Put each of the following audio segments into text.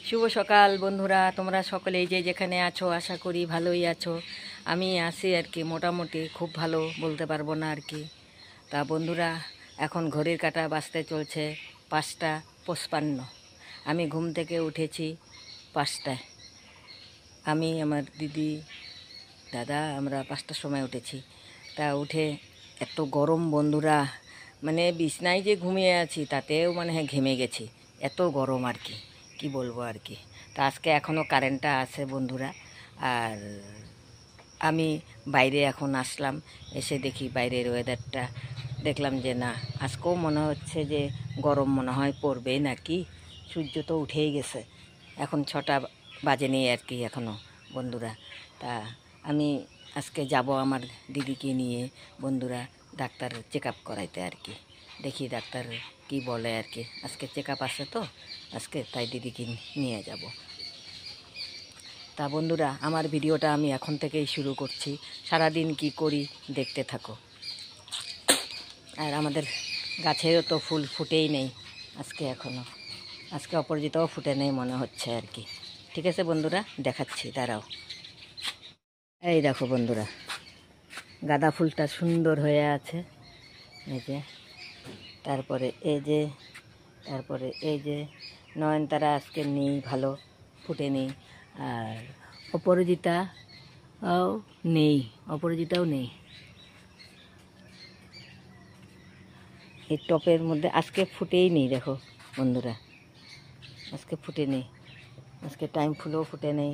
শুভ সকাল বন্ধুরা, তোমরা সকলেই যে যেখানে আছো আশা করি ভালোই আছো। আমি আছি আর কি, মোটামুটি খুব ভালো বলতে পারবো না আর কি। তা বন্ধুরা, এখন ঘড়ির কাঁটা বাজতে চলছে 5টা 55। আমি ঘুম থেকে উঠেছি 5টায়। আমি আমার দিদি দাদা আমরা 5টার সময় উঠেছি। তা উঠে এত গরম বন্ধুরা, মানে বিছনায় যে ঘুমিয়ে আছি তাতেও মানে ঘেমে গেছি, এত গরম আর কি, কি বলবো আর কি। তা আজকে এখনও কারেন্টটা আছে বন্ধুরা। আর আমি বাইরে এখন আসলাম, এসে দেখি বাইরের ওয়েদারটা, দেখলাম যে না আজকেও মনে হচ্ছে যে গরম মনে হয় পড়বে নাকি। সূর্য তো উঠেই গেছে, এখন 6টা বাজেনি আর কি এখনও বন্ধুরা। তা আমি আজকে যাব আমার দিদিকে নিয়ে বন্ধুরা ডাক্তার চেক আপ করাইতে আর কি। দেখি ডাক্তার কি বলে আর কি। আজকে চেক আপ আছে তো আজকে, তাই দিদিকে নিয়ে যাব। তা বন্ধুরা, আমার ভিডিওটা আমি এখন থেকেই শুরু করছি। সারাদিন কি করি দেখতে থাকো। আর আমাদের গাছেও তো ফুল ফুটেই নেই আজকে এখনও, আজকে অপরাজিতাও ফুটে নেই মনে হচ্ছে আর কি। ঠিক আছে বন্ধুরা, দেখাচ্ছি, দাঁড়াও। এই দেখো বন্ধুরা, গাঁদা ফুলটা সুন্দর হয়ে আছে, এই যে। তারপরে এই যে নয়নতারা আজকে নেই, ভালো ফুটে নেই। আর অপরাজিতাও নেই এই টপের মধ্যে, আজকে ফুটেই নেই। দেখো বন্ধুরা, আজকে ফুটে নেই, আজকে টাইম ফুলও ফুটে নেই।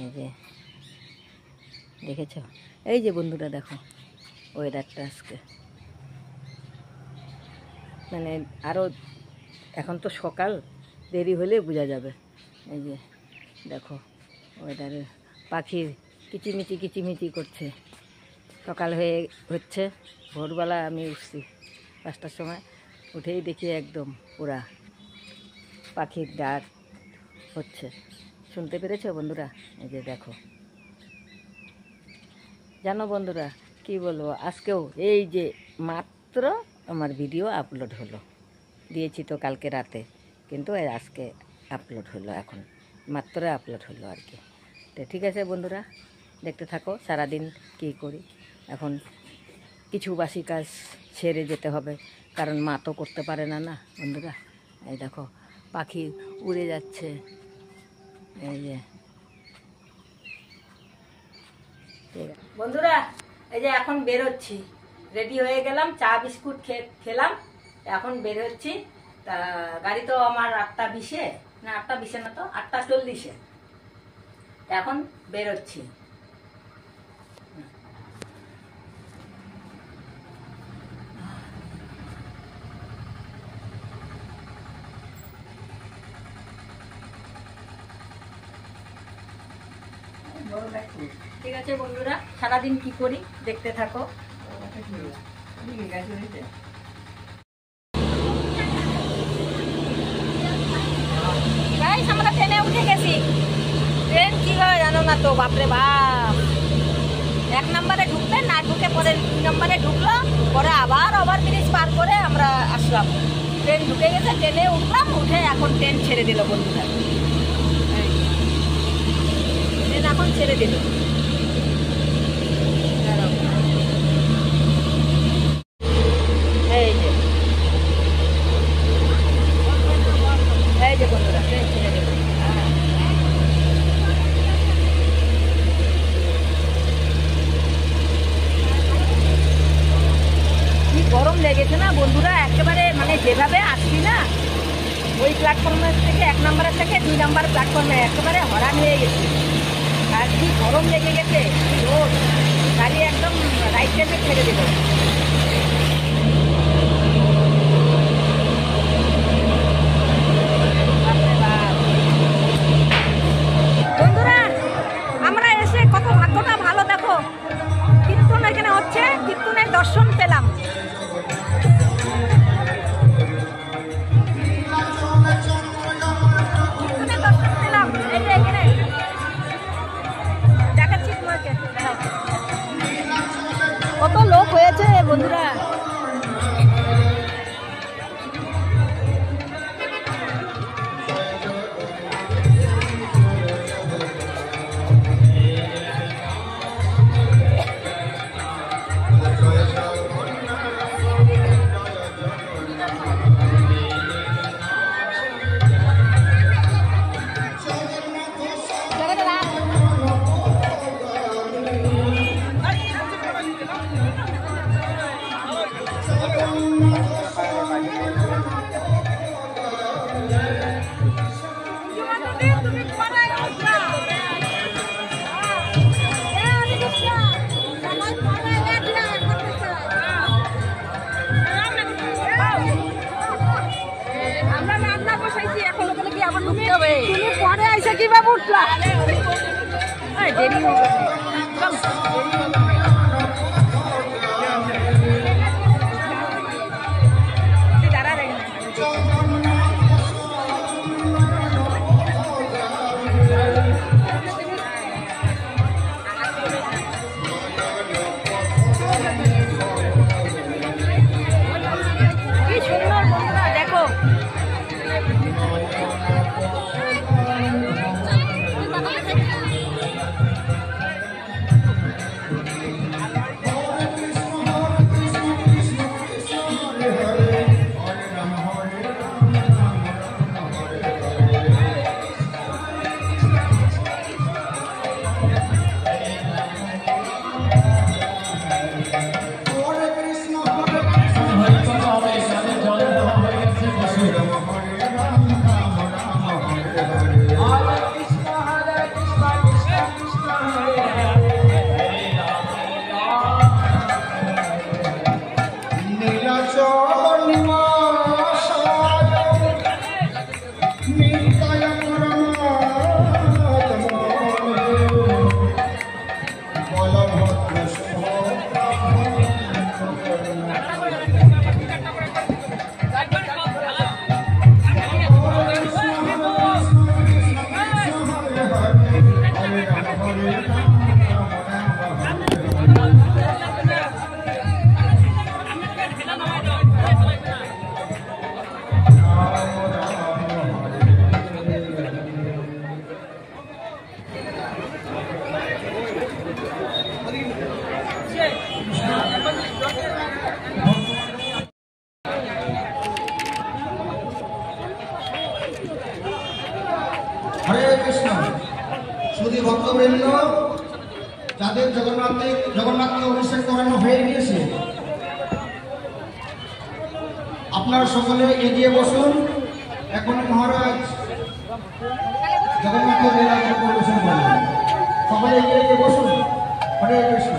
এই যে দেখেছ, এই যে বন্ধুরা দেখো ওয়েদারটা আজকে, মানে আরও এখন তো সকাল, দেরি হলে বোঝা যাবে। এই যে দেখো ওয়েদারে পাখির কিচিমিচি করছে, সকাল হচ্ছে। ভোরবেলা আমি উঠছি 5টার সময়, উঠেই দেখি একদম পুরা পাখির ডাক হচ্ছে। শুনতে পেরেছো বন্ধুরা? এই যে দেখো, জানো বন্ধুরা কি বলবো, আজকেও এই যে মাত্র আমার ভিডিও আপলোড হলো, দিয়েছি তো কালকে রাতে, কিন্তু আজকে আপলোড হলো, এখন মাত্র আপলোড হলো আর কি। তো ঠিক আছে বন্ধুরা, দেখতে থাকো সারাদিন কী করি। এখন কিছু বাসি কাজ সেরে যেতে হবে, কারণ মা তো করতে পারে না না বন্ধুরা। এই দেখো পাখি উড়ে যাচ্ছে, এই যে বন্ধুরা। এই যে এখন বেরোচ্ছি, রেডি হয়ে গেলাম, চা বিস্কুট খেলাম, এখন বেরোচ্ছি। তা গাড়ি তো আমার 8টা 20-এ, না 8টা 20-এ না তো 8টা 40-এ, এখন বেরোচ্ছি। ঠিক আছে বন্ধুরা, সারাদিন কি করি দেখতে থাকো। আমরা ট্রেনে উঠে গেছি। ট্রেন কি হয় জানো না তো, বাপরে বাপ। 1 নম্বরে ঢুকলে না ঢুকে পরে 2 নম্বরে ঢুকলো, পরে আবার ওভারব্রিজ পার করে আমরা আসলাম। ট্রেন ঢুকে গেছে, ট্রেনে উঠলাম, উঠে এখন ট্রেন ছেড়ে দিল বন্ধুরা, ট্রেন এখন ছেড়ে দিল। এই যে বন্ধুরা, ট্রেন ছেড়ে দিল। কি গরম লেগেছে না বন্ধুরা, একেবারে মানে যেভাবে আসছি না, ওই প্ল্যাটফর্মের থেকে 1 নম্বরের থেকে 2 নম্বর প্ল্যাটফর্মে একেবারে হরান হয়ে গেছে। আর কি গরম লেগে গেছে, রোদ, গাড়ি একদম রাইট টাইমে ছেড়ে দিল। বন্ধুরা, আমরা এসে কত ভাগ্যটা ভালো, দেখো কীর্তন এখানে হচ্ছে, কীর্তনের দর্শন পেলাম। এই যে এখানে দেখাচ্ছি তোমাকে, কত লোক হয়েছে বন্ধুরা। আবার ঢুকতে হবে। তুমি পরে আইসা কিভাবে উঠলা? দেরি হবে। হরে কৃষ্ণ। সুধী ভক্তবৃন্দ, যাদের জগন্নাথকে অভিষেক করানো হয়ে গিয়েছে, আপনারা সকলে এগিয়ে বসুন। এখন মহারাজ জগন্নাথের লীলা পরিবেশন করবেন। সকলে এগিয়ে বসুন। হরে কৃষ্ণ।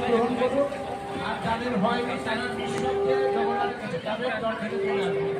গ্রহণ করুন, আর যাদের হয়নি তারা বিশ্বকে জগন্নাথের কাছে যাবে, জল থেকে চলে আসবে।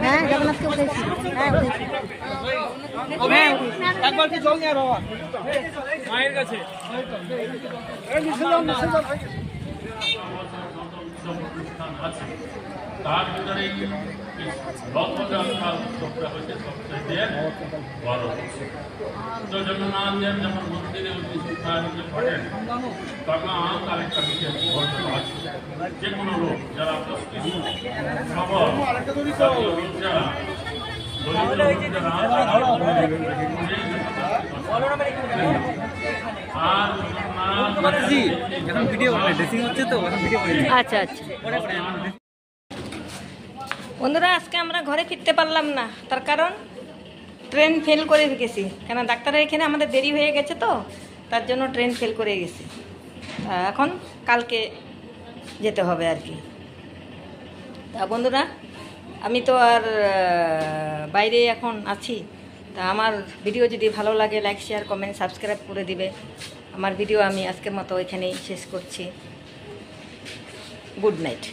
হ্যাঁ জগন্নাথকে উঠেছি, হ্যাঁ উঠেছি। একবার কি জল নিয়ে আর বাবা মায়ের কাছে তার ভিতরে রথযাত্রা উৎসবটা হচ্ছে সবচেয়ে বড়। তো জগন্নাথ দেব যখন মন্দিরে উদ্দেশ্যে করেন তখন তার একটা বিশেষ ঘটনা আছে। যে কোনো লোক যারা সবল লোক যারা আচ্ছা আচ্ছা বন্ধুরা, আজকে আমরা ঘরে ফিরতে পারলাম না, তার কারণ ট্রেন ফেল করে গেছি। কেন ডাক্তারের এখানে আমাদের দেরি হয়ে গেছে, তো তার জন্য ট্রেন ফেল করে গেছি। এখন কালকে যেতে হবে আর কি। তা বন্ধুরা, আমি তো আর বাইরে এখন আছি। তা আমার ভিডিও যদি ভালো লাগে লাইক শেয়ার কমেন্ট সাবস্ক্রাইব করে দিবে। আমার ভিডিও আমি আজকের মতো এখানেই শেষ করছি। Good night.